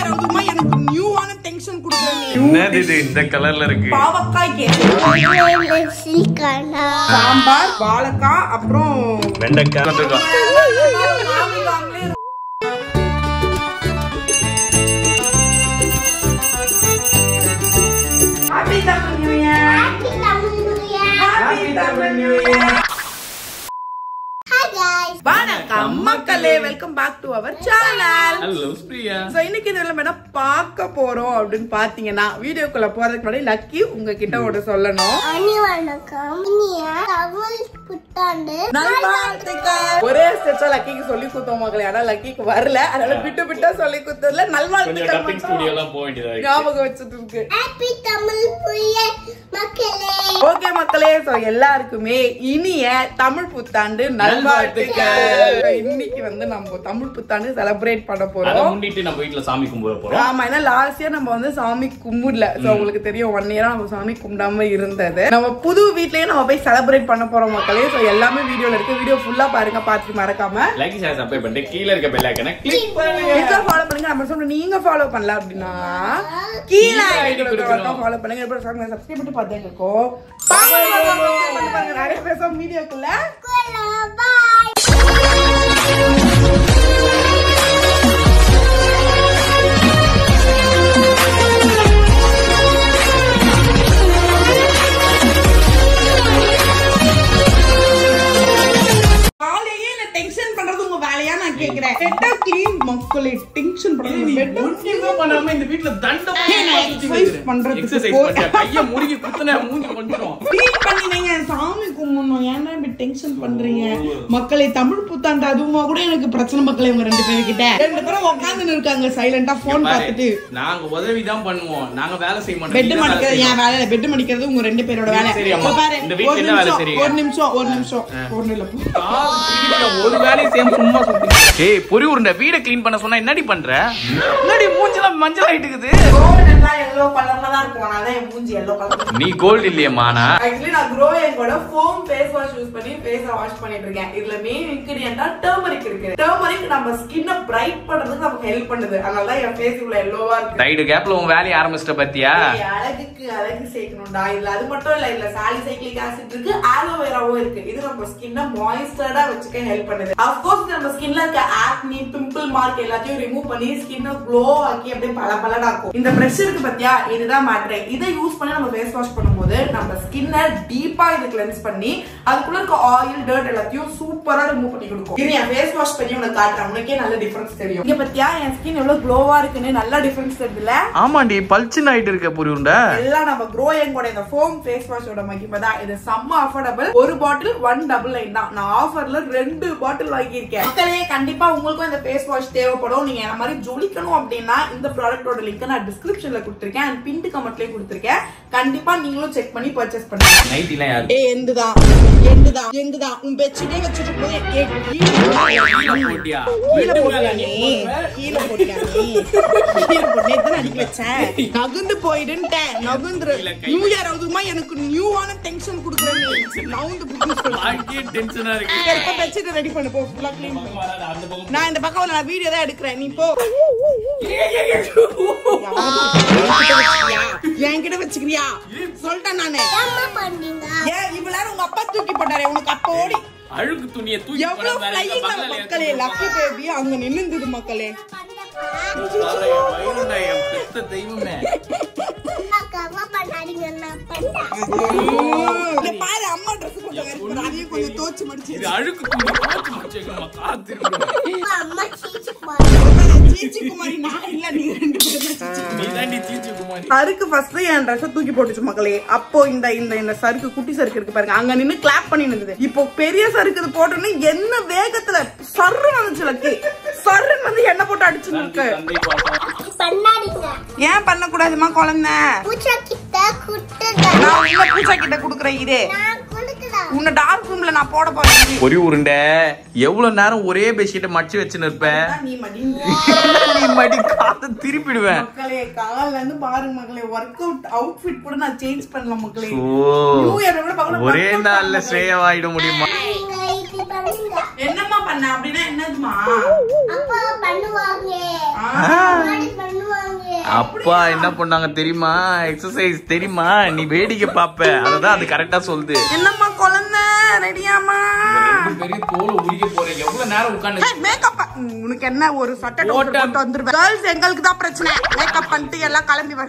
Year அதுமா எனக்கு நியூவான tension குடுக்குறீங்க. என்னது இது இந்த கலர்ல இருக்கு? பாவக்காய் கேக், சாம்பார், வாழைக்காய், அப்புறம் வெண்டைக்காய். Happy Tamil New Year. Happy Tamil New Year. Happy Tamil New Year. Hi guys. வணக்கம் மக்களே, welcome back to our channel. Hello Priya. So இன்னைக்கு இந்த வீடியோல என்ன பார்க்க போறோம் அப்படினு பாத்தீங்கன்னா, வீடியோக்குள்ள போறதுக்கு முன்னாடி லக்கி உங்ககிட்ட ஒரு சொல்லணும். வணக்கம். தமிழ் புத்தாண்டு நல்வாழ்த்துக்கள். ஒரே ஸ்டெச்சா லக்கிக்கு சொல்லி கொடுத்தோம் மக்களே. ஆனா லக்கிக்கு வரல, அதனால விட்டு விட்டா சொல்லி கொடுத்ததுல நல்வாழ்த்துக்கள் டப்பிங் ஸ்டுடியோ எல்லாம் போக வேண்டியதா இருக்கு. ஞாபகம் வச்சிட்டு இருக்கு. ஹாப்பி தமிழ் புத்தாண்டு மக்களே. ஓகே மக்களே, சோ எல்லாருக்குமே இனிய தமிழ் புத்தாண்டு நல்வாழ்த்துக்கள். இன்னைக்கு வந்து நம்ம தமிழ் புத்தாண்டு செலிப்ரேட் பண்ண போறோம். அத முன்னிட்டு நம்ம வீட்ல சாமி கும்பிட போறோம். ஆமா, ஏன்னா லாஸ்ட் இயர் நம்ம வந்து சாமி கும்பிடல. சோ உங்களுக்கு தெரியும் 1 இயரா நம்ம சாமி கும்பிடாம இருந்தது. நம்ம புது வீட்லயே நம்ம போய் செலிப்ரேட் பண்ண போறோம் மக்களே. சோ எல்லாமே வீடியோல இருக்கு. வீடியோ ஃபுல்லா பாருங்க, பார்த்து மறக்காம லைக் ஷேர் சப்ஸ்கிரைப் பண்ணிட்டு கீழ இருக்க பெல் ஐகானை கிளிக் பண்ணுங்க. நீங்க ஃபாலோ பண்ணுங்க. நம்ம சொல்ற நீங்க ஃபாலோ பண்ணல அப்படினா கீழ ஐகானை ஃபாலோ பண்ணுங்க. இப்போ சப்ஸ்கிரைப் பண்ணிட்டு பாத்துங்க இருக்கோம். பாருங்க நிறைய பேச வீடியோக்குள்ள பை. கேக்குறேன். பெட்ட க்ளீன் மக்களே, டென்ஷன் பண்ணாம பெட் ஒண்ணுமே பண்ணாம இந்த வீட்ல தண்டம் எக்சர்சைஸ் பண்றதுக்கு எக்சர்சைஸ் பண்ண கைய முறுகி குத்துனா மூஞ்சி கொஞ்சம் க்ளீன் பண்ணினீங்க. சாமி கும்பிடணும். ஏன்னா இப்படி டென்ஷன் பண்றீங்க மக்களே? தமிழ் புத்தாண்டு அதுவுமா கூட எனக்கு பிரச்சனை மக்களே. உங்க 2 பேர்கிட்ட 2 பேரும் உட்கார்ந்து இருக்காங்க சைலண்டா போன் பார்த்துட்டு. நாங்க உதவி தான் பண்ணுவோம், நாங்க வேலை செய்ய மாட்டோம். பெட் மடிக்கிறது என் வேலை, பெட் மடிக்கிறது உங்க 2 பேரோட வேலை. பாரு, இந்த வீட்ல என்ன வேலை செய்றீங்க? ஒரு நிமிஷம் ஒண்ணு இல்ல, ஒரு வேலையை செய்ய சும்மா சுத்தி. ஏய் பொரி உருண்டை, வீட க்ளீன் பண்ண சொன்னா என்னடி பண்ற? என்னடி மூஞ்சில மஞ்சள் ஆயிட்டுக்குது? கோல்ட் எல்லாம் yellow கலர்ல தான் இருக்கும். அதனால என் மூஞ்சி yellow கலர். நீ கோல்ட் இல்லையேமா? ஆக்சுவலி நான் க்ரோயங்கோட ஃபோம் ஃபேஸ் வாஷ் யூஸ் பண்ணி ஃபேஸ வாஷ் பண்ணிட்டு இருக்கேன். இதுல மெயின் இன்கிரிடியன்ட்டா டர்மரிக் இருக்கு. டர்மரிக் நம்ம ஸ்கின்னை பிரைட் பண்றதுக்கு நமக்கு ஹெல்ப் பண்ணுது. அதனால தான் என் ஃபேஸ் இவ்வளவு yellowவா இருக்கு. ரைட் கேப்ல உன் வேலைய ஆரம்பிச்சிட்ட பாத்தியா? அழகுக்கு அழகு சேர்க்கணும்டா. இல்ல அது மட்டும் இல்ல, இல்ல சாலிசைக்ளிக் ஆசிட் இருக்கு, ஆலோவேராவும் இருக்கு. இது நம்ம ஸ்கின்னை மாய்ஸ்டர்டா வச்சுக்க ஹெல்ப் பண்ணுது. ஆஃப் கோர்ஸ் நம்ம ஸ்கின்ல இருக்க ஆக்னி, பிம்பிள் மார்க் எல்லாத்தையும் ரிமூவ் பண்ணி ஸ்கின்னை க்ளோ ஆக்கி அப்படியே பளபளன்னு இருக்கும். இந்த பிரஷ் இருக்கு பாத்தியா, இதுதான் மேட்டர். இதை யூஸ் பண்ணி நம்ம ஃபேஸ் வாஷ் பண்ணும்போது நம்ம ஸ்கின்னை டீப்பா இது கிளென்ஸ் பண்ணி அதுக்குள்ள இருக்க ஆயில், டர்ட் எல்லாத்தையும் சூப்பரா ரிமூவ் பண்ணி கொடுக்கும். இது என் ஃபேஸ் வாஷ் பண்ணி உனக்கு காட்டுறேன். உனக்கே நல்ல டிஃபரன்ஸ் தெரியும். இங்க பாத்தியா என் ஸ்கின் எவ்வளவு க்ளோவா இருக்குன்னு நல்ல டிஃபரன்ஸ் தெரியுதுல? ஆமாண்டி, பல்ச்சின் ஆயிட்டு இருக்க பொரி உருண்டை. எல்லாம் நம்ம க்ரோயங்கோட இந்த ஃபோம் ஃபேஸ் வாஷோட மகிமை தான். இது செம்ம அஃபோர்டபிள். ஒரு பாட்டில் 199 தான். நான் ஆஃபர்ல 2 பாட்டில் வாங்கியிருக்கேன். மக்களே, கண்டிப்பா உங்களுக்கும் இந்த ஃபேஸ் வாஷ் தேவைப்படும். நீங்க இந்த மாதிரி ஜொலிக்கணும் அப்படின்னா இந்த ப்ராடக்ட்டோட லிங்க் நான் டிஸ்கிரிப்ஷன்ல கொடுத்திருக்கேன் அண்ட் பின் கமெண்ட்லயே கொடுத்திருக்கேன். கண்டிப்பா நீங்களும் செக் பண்ணி பர்ச்சேஸ் பண்ணுங்க. நைட்டிலாம் யாரு? ஏய் எந்துதான் உன் பெட்ஷீட்டே வச்சிட்டு போய் நகுந்து போயிடுன்ட்டேன். நகுந்து நியூ இயர் அதுமா எனக்கு நியூவான டென்ஷன் குடுக்குறேன். பெட்ஷீட் ரெடி பண்ணு போ. ஃபுல்லா க்ளீன் பண்ணு. நான் இந்த பக்கம் நான் வீடியோ தான் எடுக்கிறேன். நீ போ. என்கிட்ட வச்சுக்கிறியா? சொல்லிட்டேன் நானு. ஏன் இவ்வளவு நேரம் உங்க அப்பா தூக்கி போட்டாரே உனக்கு? அப்ப ஓடி அழுக்கு துணியை தூக்கி மக்களே. லக்கி பேபி அங்க நின்னுது மக்களே. தெய்வமே பாரு, அம்மா ட்ரெஸ் கொஞ்சம் அதையும் கொஞ்சம் தோச்சு மடிச்சு. இது அழுக்கு துணி தோச்சு மடிச்சேக்கமா காத்து அம்மா சீச்சி குமாரி. நான் இல்ல, நீ 2 பேரும் நீ தாண்டி சீச்சி குமாரி. சருக்கு ஃபர்ஸ்ட் என் ட்ரெஸ் தூக்கி போட்டுச்சு மக்களே. அப்போ இந்த இந்த சருக்கு, குட்டி சருக்கு இருக்கு பாருங்க, அங்க நின்னு கிளாப் பண்ணி இருந்தது. இப்போ பெரிய சருக்கு இது போட்டோன்னு என்ன வேகத்துல சர்ரு வந்துச்சு. லக்கி சர்ருன்னு வந்து என்ன போட்டு அடிச்சு இருக்கு. ஏன் பண்ண கூடாதுமா குழந்தை? பூச்சா கிட்ட குடுக்குறேன். இது உன்ன டார்க் ரூம்ல நான் போட போறேன். பொரி உருண்டை, எவ்வளவு நேரம் ஒரே பெட்ஷீட்டை மடிச்சு வச்சுன்னு இருப்பேன். நீ மடி காத்து திருப்பிடுவேன். மக்களே, காலைல இருந்து பாருங்க மக்களே, ஒர்க் அவுட் அவுட்ஃபிட் கூட நான் சேஞ்ச் பண்ணலாம் மக்களே. ஒரே நாள்ல ஸ்ரேயாவாயிட முடியுமா? என்னம்மா பண்ண அப்படின்னா என்னதுமா? அப்பா பண்ணுவாங்க. அப்பா என்ன பண்ணாங்க தெரியுமா? எக்ஸசைஸ் தெரியுமா? நீ வேடிக்கை பாப்ப, அததான் அது கரெக்டா சொல்லுது. என்னம்மா குழந்தை ரெடியாமா? பெரிய தோலை உரிக்க போறேன். எவ்வளவு நேரம் உட்காந்து மேக்கப் உனக்கு என்ன ஒரு சட்டை போட்டு வந்துருவேன். கேர்ள்ஸ் எங்களுக்கு தான் பிரச்சனை. மேக்கப் பண்ணிட்டு எல்லாம் கிளம்பி வர.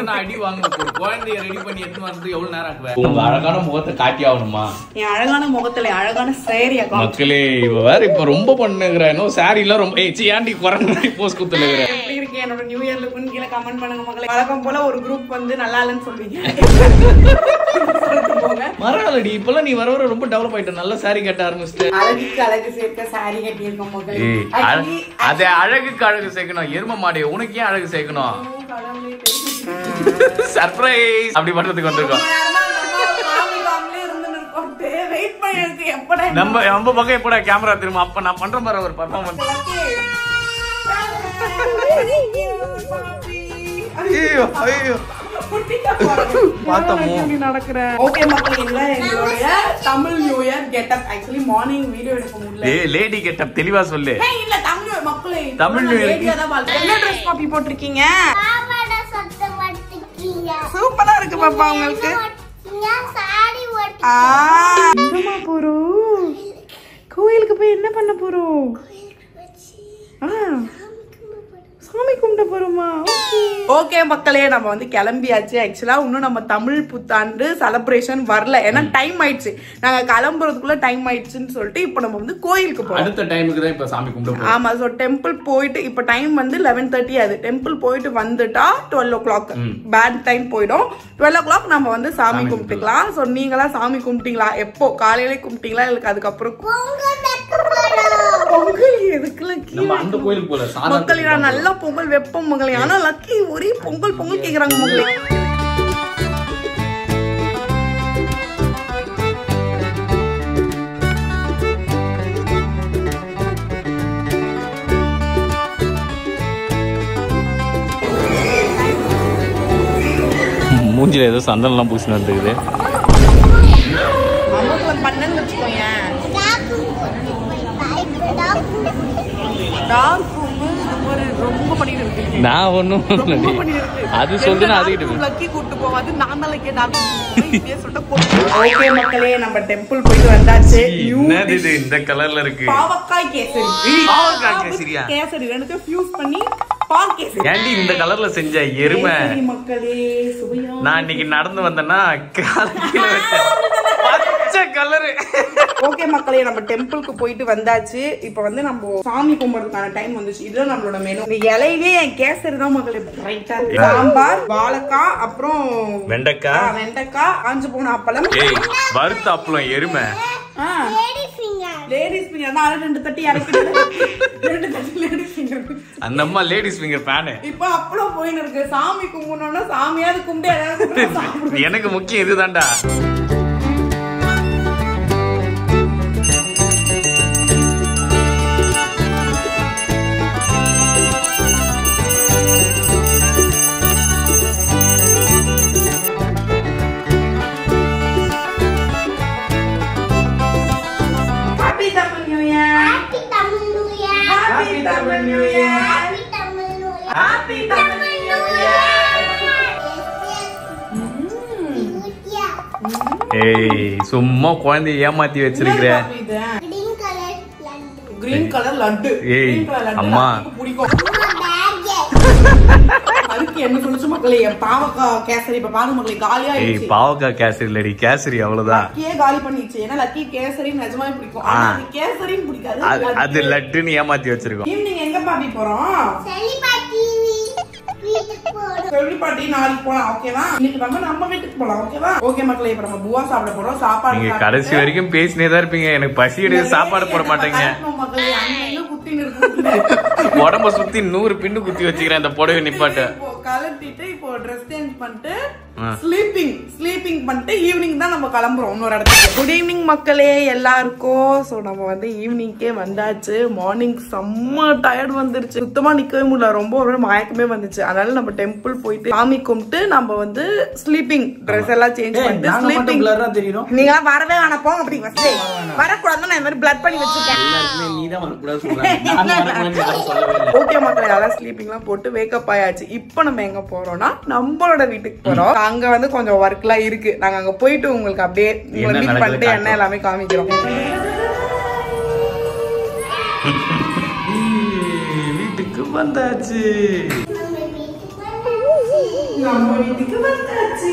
நான் அடி வாங்க போறேன். குழந்தைய ரெடி பண்ணி எடுத்து வந்து எவ்வளவு நேரம் ஆகுவேன்? உங்க அழகான முகத்தை காட்டி ஆகணுமா? என் அழகான முகத்துல அழகான சேரியா மக்களே, இவ வேற இப்ப ரொம்ப பண்ணுகிறேன். சாரி எல்லாம் ரொம்ப ஏண்டி குறைஞ்சு போஸ்ட் குத்துலுகிற. எப்படி இருக்கு என்னோட நியூ இயர் லுக்னு கீழே கமெண்ட் பண்ணுங்க மக்களே. வழக்கம் போல ஒரு குரூப் வந்து நல்லா இல்லைன்னு சொல்வீங்க. மரடி இப்பெல்லாம் நீ வர வர ரொம்ப டெவலப் ஆயிட்ட. நல்ல சாரி கட்ட ஆரம்பிச்சிட்டு. அழகுக்கு அழகு சேர்க்க சாரி கட்டி இருக்கோம் மக்களே. அது அழகுக்கு அழகு சேர்க்கணும். எரும மாடி உனக்கு ஏன் அழகு சேர்க்கணும்? சர்ப்ரைஸ் அப்படி பண்றதுக்கு வந்திருக்கோம். நம்ம பக்கம் எப்படா கேமரா திரும்ப? அப்ப நான் பண்ற மாதிரி ஒரு பர்ஃபார்மன்ஸ். ஐயோ ஐயோ பாத்தமோ நடக்குற. ஓகே மக்களே, இல்ல எங்களுடைய Tamil new year getup. Actually morning video எடுக்க முடியல. லேடி கெட்டப் தெளிவா சொல்லு. இல்ல தமிழ் மக்களே, தமிழ் நியூ இயர் என்ன Dress பாப்பி போட்டுருக்கீங்க? பாவாடை சட்டை போட்டுருக்கீங்க. சூப்பரா இருக்கு பாப்பா உங்களுக்கு. சாரி ஓட்டு. எங்கம்மா போறோம்? கோயிலுக்கு போய் என்ன பண்ண போறோம்? சாமி கும்பிட போறோமா? ஓகே மக்களே, நம்ம வந்து கிளம்பியாச்சு. ஆக்சுவலா இன்னும் நம்ம தமிழ் புத்தாண்டு செலிப்ரேஷன் வரல. ஏன்னா டைம் ஆயிடுச்சு. நாங்க கிளம்புறதுக்குள்ள டைம் ஆயிடுச்சுன்னு சொல்லிட்டு இப்போ நம்ம வந்து கோயிலுக்கு போறோம். அடுத்த டைமுக்கு தான் இப்ப சாமி கும்பிட போறோம். ஆமா, சோ டெம்பிள் போயிட்டு இப்போ டைம் வந்து 11:30 ஆகுது. டெம்பிள் போயிட்டு வந்துட்டா 12 o'clock பேட் டைம் போயிடும். 12 o'clock நம்ம வந்து சாமி கும்பிட்டுக்கலாம். சோ நீங்களா சாமி கும்பிட்டீங்களா? எப்போ காலையிலே கும்பிட்டீங்களா இல்ல அதுக்கப்புறம்? பொங்கல் எதுக்குல அந்த கோயிலுக்கு போல மக்களே, நான் நல்லா பொங்கல் வெப்பம் மகளே. ஆனா லக்கி ஒரே பொங்கல் பொங்கல் கேக்குறாங்க மகளே. மூஞ்சில ஏதோ சந்தனம்லாம் பூசின்னு வந்துருக்குது. அம்மாக்கு பண்ணன்னு வச்சுக்கோங்க. டார்க் ஒரு ரொம்ப பண்ணிட்டு இருக்கு. நான் ஒண்ணும் அது சொல்லுனா அதுக்கிட்ட லக்கி கூட்டு போவாது. நான் தான் லக்கி டார்க் இப்படியே சொல்லிட்டு போறோம். ஓகே மக்களே, நம்ம டெம்பிள் போயிட்டு வந்தாச்சு. என்னது இது இந்த கலர்ல இருக்கு? பாவக்காய் கேசரி. பாவக்காய் கேசரியா? கேசரி ரெண்டுத்தையும் ஃபியூஸ் பண்ணி பால் கேசரி. ஏண்டி இந்த கலர்ல செஞ்ச எருமை? மக்களே சுவையா. நான் இன்னைக்கு நடந்து வந்தேன்னா காலையில வச்சேன் பச்சை கலரு. ஓகே மக்களே, நம்ம டெம்பிளுக்கு போயிட்டு வந்தாச்சு. இப்போ வந்து நம்ம சாமி கும்பிடுறதுக்கான டைம் வந்துச்சு. இதுதான் நம்மளோட மெனு. இந்த இலையிலே கேசரி தான் மக்களே பிரைட்டா இருக்கு. சாம்பார், வாழைக்காய், அப்புறம் வெண்டைக்காய், காஞ்சு போன அப்பளம், வறுத்த அப்பளம் எருமை. லேடிஸ் ஃபிங்கர் தான் 2 தட்டி இறக்கிட்டு 2 தட்டி லேடிஸ் ஃபிங்கர். அந்த அம்மா லேடிஸ் ஃபிங்கர் ஃபேன். இப்போ அப்பளம் போயின்னு இருக்கு. சாமி கும்பிடணும்னா சாமியாவது கும்பிட்டு எனக்கு முக்கியம் இதுதான்டா. சும்மா குழந்தைய ஏமாத்தி வச்சிருக்கிற. Green colour laddu. அம்மா அதுக்கு என்ன சொல்லுச்சு மக்களே? பாவக்காய் கேசரி. இப்ப பாருங்க மக்களே, காலியா ஆயிடுச்சு. பாவக்காய் கேசரி இல்லடி, கேசரி அவ்வளவுதான். லக்கியே காலி பண்ணிடுச்சு. ஏன்னா லக்கி கேசரி நிஜமாவே பிடிக்கும். ஆனா கேசரியும் பிடிக்காது. அது லட்டுன்னு ஏமாத்தி வச்சிருக்கோம். ஈவினிங் எங்க பாப்பி போறோம்? செல்லிப்பாட்டி நாளைக்கு போலாம். ஓகேவா? இன்னைக்கு நம்ம வீட்டுக்கு போலாம். ஓகேவா? ஓகே மக்களே, இப்ப நம்ம புவா சாப்பிட போறோம். சாப்பாடு நீங்க கடைசி வரைக்கும் பேசினே தான் இருப்பீங்க. எனக்கு பசி எடுத்து சாப்பாடு போட மாட்டேங்க. உடம்ப சுத்தி 100 பின்னு குத்தி வச்சுக்கிறேன். அந்த புடவை நிப்பாட்ட கலட்டிட்டு இப்போ ட்ரெஸ் சேஞ்ச் பண்ணிட்டு ஸ்லீப்பிங் பண்ணிட்டு ஈவினிங் தான் நம்ம கிளம்புறோம் இன்னொரு இடத்துக்கு. குட் ஈவினிங் மக்களே எல்லாருக்கும். சோ நம்ம வந்து ஈவினிங்கே வந்தாச்சு. மார்னிங் செம்ம டயர்ட் வந்துருச்சு, சுத்தமா நிக்கவே முடியல, ரொம்ப ஒரு மயக்கமே வந்துச்சு. அதனால நம்ம டெம்பிள் போயிட்டு சாமி கும்பிட்டு நம்ம வந்து ஸ்லீப்பிங் ட்ரெஸ் எல்லாம் சேஞ்ச் பண்ணிட்டு ஸ்லீப்பிங் நீங்க வரவே வேணாம் போங்க. அப்படி வரக்கூடாதுன்னு நான் இந்த மாதிரி பிளட் பண்ணி வச்சிருக்கேன். ஓகே மக்களே, அதான் ஸ்லீப்பிங் எல்லாம் போட்டு வேக்கப் ஆயாச்சு. இப்போ நம்ம எங்க போறோம்னா நம்மளோட வீட்டுக்கு போறோம். அங்க வந்து கொஞ்சம் ஒர்க் எல்லாம் இருக்கு. நாங்க அங்க போயிட்டு உங்களுக்கு அப்படியே மீட் பண்ணிட்டு என்ன எல்லாமே காமிக்கிறோம். வீட்டுக்கு வந்தாச்சு. நம்ம வீட்டுக்கு வந்தாச்சு.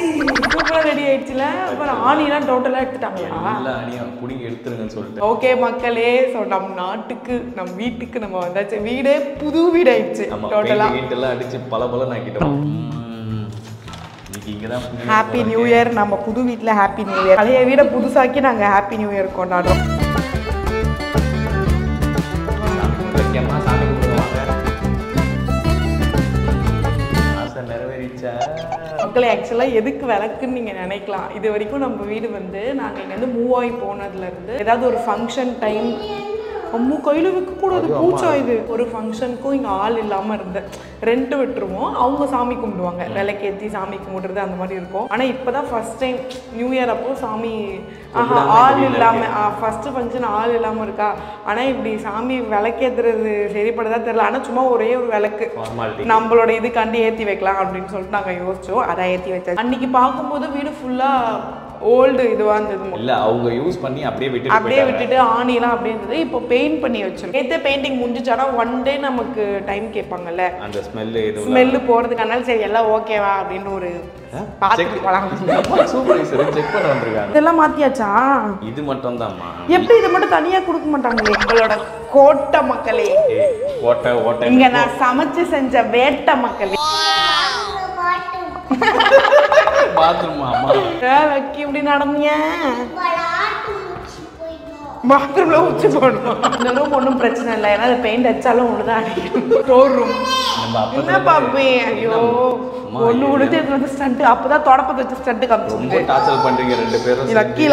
சூப்பரா ரெடி ஆயிடுச்சுல. அப்புறம் ஆணிலாம் டோட்டலா எடுத்துட்டாங்களா? இல்ல ஆணியா புடிங்க எடுத்துருங்கன்னு சொல்லிட்டு. ஓகே மக்களே, சோ நம்ம நாட்டுக்கு நம்ம வீட்டுக்கு நம்ம வந்தாச்சு. வீடே புது வீடு ஆயிடுச்சு டோட்டலா. வீட்டெல்லாம் அடிச்சு பல நாக்கிட்டோம். Happy new year. நம்ம புது வீட்ல ஹாப்பி நியூ இயர். பழைய வீட புதுசாக்கி நாங்க ஹாப்பி நியூ இயர் கொண்டாடுறோம். மக்களே, ஆக்சுவலா எதுக்கு விளக்குன்னு நீங்க நினைக்கலாம். இது வரைக்கும் நம்ம வீடு வந்து நாங்க இங்க இருந்து மூவ் ஆகி போனதுல இருந்து ஏதாவது ஒரு ஃபங்க்ஷன் டைம் அம்மு கையில வைக்க கூடாது, பூச்சா இது. ஒரு ஃபங்க்ஷனுக்கும் இங்க ஆள் இல்லாம இருந்த ரெண்ட் விட்டுருவோம். அவங்க சாமி கும்பிடுவாங்க, விளக்கேற்றி சாமி கும்பிடுறது அந்த மாதிரி இருக்கும். ஆனா இப்பதான் ஃபர்ஸ்ட் டைம் நியூ இயர் அப்போ சாமி ஆள் இல்லாம ஃபர்ஸ்ட் ஃபங்க்ஷன் ஆள் இல்லாம இருக்கா. ஆனா இப்படி சாமி விளக்கேத்துறது சரிப்படுதா தெரியல. ஆனா சும்மா ஒரே ஒரு விளக்கு நம்மளோட இதுக்காண்டி ஏத்தி வைக்கலாம் அப்படின்னு சொல்லிட்டு நாங்க யோசிச்சோம். அதை ஏத்தி வச்சாச்சு. அன்னைக்கு பார்க்கும்போது வீடு ஃபுல்லா ஓல்டு இதுவா இருந்தது. இல்ல அவங்க யூஸ் பண்ணி அப்படியே விட்டுட்டு ஆணிலாம் அப்படியே இருந்தது. இப்போ பெயிண்ட் பண்ணி வச்சிருக்கோம். நேத்தே பெயிண்டிங் முடிஞ்சிச்சானா ஒன் டே நமக்கு டைம் கேட்பாங்கல்ல, அந்த ஸ்மெல்லு போறதுக்கு. அதனால சரி எல்லாம் ஓகேவா அப்படின்னு ஒரு இதெல்லாம் மாத்தியாச்சா? இது மட்டும் தான்மா. எப்படி இது மட்டும் தனியா கொடுக்க மாட்டாங்களே எங்களோட கோட்டை மக்களே. கோட்டை இங்க நான் சமைச்சு செஞ்ச வேட்டை மக்களே. இப்படி நடந்தீங்க பாத்ரூம்ல உச்சி போடணும். இந்த ரூம் ஒன்றும் பிரச்சனை இல்லை, ஏன்னா பெயிண்ட் அடிச்சாலும் ஒண்ணுதான் அடிக்கும். ஸ்டோர் ரூம் என்ன பாப்பே. ஐயோ ஒண்ணு உடுத்து வந்து ஸ்டண்ட். அப்பதான் தொடப்பத்தை வச்சு ஸ்டண்ட் காமிச்சு லக்கி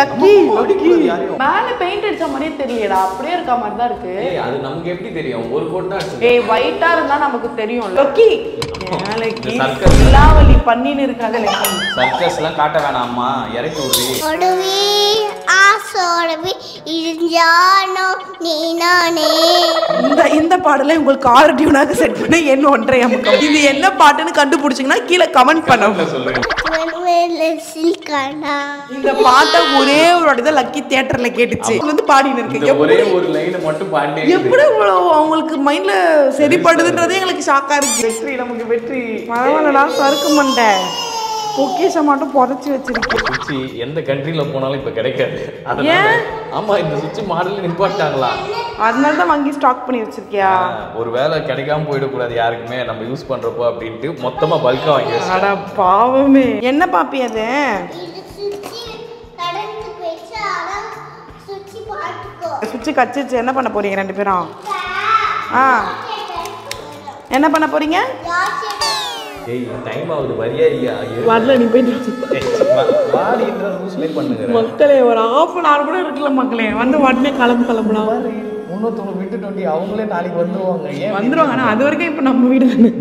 மேல பெயிண்ட் அடிச்ச மாதிரியே தெரியலடா, அப்படியே இருக்க மாதிரி தான் இருக்கு. அது நமக்கு எப்படி தெரியும்? ஒரு கோட் தான். ஏய் ஒயிட்டா இருந்தா நமக்கு தெரியும். லக்கி எல்லாவலி பண்ணின்னு இருக்காங்க. சர்க்கஸ் எல்லாம் காட்ட வேணாம்மா, இறக்கி விடுறீ. இந்த பாடலை உங்களுக்கு ஆர்டியூனாக செட் பண்ண என்ன 1.5 அமுக்கம். இது என்ன பாட்டுன்னு கண்டுபிடிச்சீங்கன்னா கீழே கமெண்ட் பண்ணுங்க. இந்த பாட்டை ஒரே ஒரு வாட்டி தான் லக்கி தியேட்டர்ல கேட்டுச்சு. வந்து பாடின்னு இருக்கு. ஒரே ஒரு லைன் மட்டும் பாடி எப்படி அவங்களுக்கு மைண்ட்ல சரிப்படுதுன்றதே எங்களுக்கு ஷாக்கா இருக்கு. வெற்றி நமக்கு வெற்றி. பரவாயில்லடா, சறுக்கு மண்டை பொக்கிஷ மட்டும் புதைச்சி வச்சிருக்கேன். சுச்சி எந்த கண்ட்ரில போனாலும் இப்ப கிடைக்காது. ஆமா, இந்த சுச்சி மாடல் நிப்பாட்டாங்களா, அதனால தான் வாங்கி ஸ்டாக் பண்ணி வச்சிருக்கியா? ஒரு வேளை கிடைக்காம போயிடக்கூடாது யாருக்குமே நம்ம யூஸ் பண்றப்போ அப்படின்ட்டு மொத்தமா பல்கா வாங்கி வச்சிருக்கேன். அட பாவமே. என்ன பாப்பி அது? சுச்சி கச்சிச்சு. என்ன பண்ண போறீங்க ரெண்டு பேரும்? என்ன பண்ண போறீங்க? ஏய் டைம் ஆகுது, வரியா இல்லையா? வரல, நீ போயிட்டு வாடின்ற ரூல்ஸ் மே பண்ணுங்க மக்களே. ஒரு ½ hour கூட இருக்குல்ல மக்களே, வந்து உடனே கிளம்பலாம். இன்னொருத்தவங்க விட்டுட்டு அவங்களே நாளைக்கு வந்துருவாங்க. ஏன் வந்துருவாங்க? ஆனா அது வரைக்கும் இப்ப நம்ம வீடு தானே.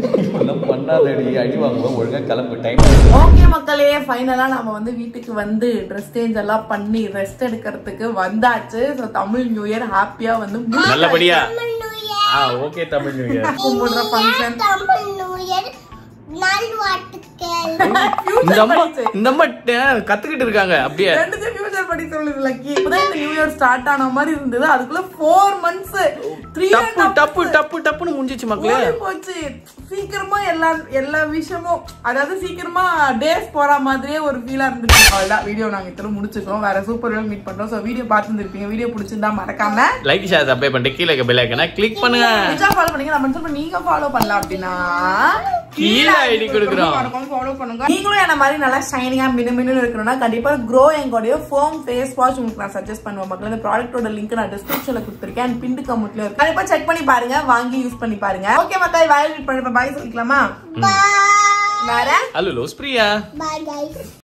பண்ணாதடி, அடி வாங்குவோம். ஒழுங்கா கிளம்பு, டைம். ஓகே மக்களே, ஃபைனலா நம்ம வந்து வீட்டுக்கு வந்து ட்ரெஸ் சேஞ்ச் எல்லாம் பண்ணி ரெஸ்ட் எடுக்கிறதுக்கு வந்தாச்சு. ஸோ தமிழ் நியூ இயர் ஹாப்பியா வந்து நல்லபடியா. ஓகே, தமிழ் நியூ இயர் கும்பிடுற ஃபங்க்ஷன். இந்த அம்மா கத்துக்கிட்டு இருக்காங்க அப்படியே. ஃபியூச்சர் படி சொல்லுது லக்கி. இப்பதான் இந்த நியூ இயர் ஸ்டார்ட் ஆன மாதிரி இருந்தது. அதுக்குள்ள 4 months டப்புன்னு முடிஞ்சிச்சு மக்களே. போச்சு சீக்கிரமா. எல்லா விஷயமும் அதாவது சீக்கிரமா டேஸ் போற மாதிரியே ஒரு ஃபீலா இருந்துச்சு. அவ்வளவுதான், வீடியோ நாங்க இத்தனை முடிச்சுக்கோம். வேற சூப்பர் வீடியோ மீட் பண்றோம். சோ வீடியோ பார்த்துருப்பீங்க. வீடியோ பிடிச்சிருந்தா மறக்காம லைக், ஷேர், சப்ஸ்கிரைப் பண்ணிட்டு கீழே பெல் ஐகானை கிளிக் பண்ணுங்க. ஃபாலோ பண்ணுங்க. நம்ம சொல்ல நீங்க ஃபாலோ பண்ணலாம் அப்படின்னா கீழே ஐடி கொடுக்குறோம், ஃபாலோ பண்ணுங்க. நீங்களும் என்ன மாதிரி நல்லா ஷைனிங்கா மினுமினு இருக்கணும்னா கண்டிப்பா க்ரோ எங்கோடைய ஃபோம் ஃபேஸ் வாஷ் உங்களுக்கு நான் சஜஸ்ட் பண்ணுவேன் மக்கள். இந்த ப்ராடக்ட்டோட லிங்க் நான் டிஸ்கிரிப்ஷன்ல கொடுத்துருக்கேன் அண்ட் பின் கமெண்ட்ல இருக்கு. கண்டிப்பா செக் பண்ணி பாருங்க, வாங்கி யூஸ் பண்ணி பாருங்க. ஓகே மக்கள், வாய் மீட் பண்ணுங்க. பாய் சொல்லிக்கலாமா? Nara. Hello, Priya. Bye guys.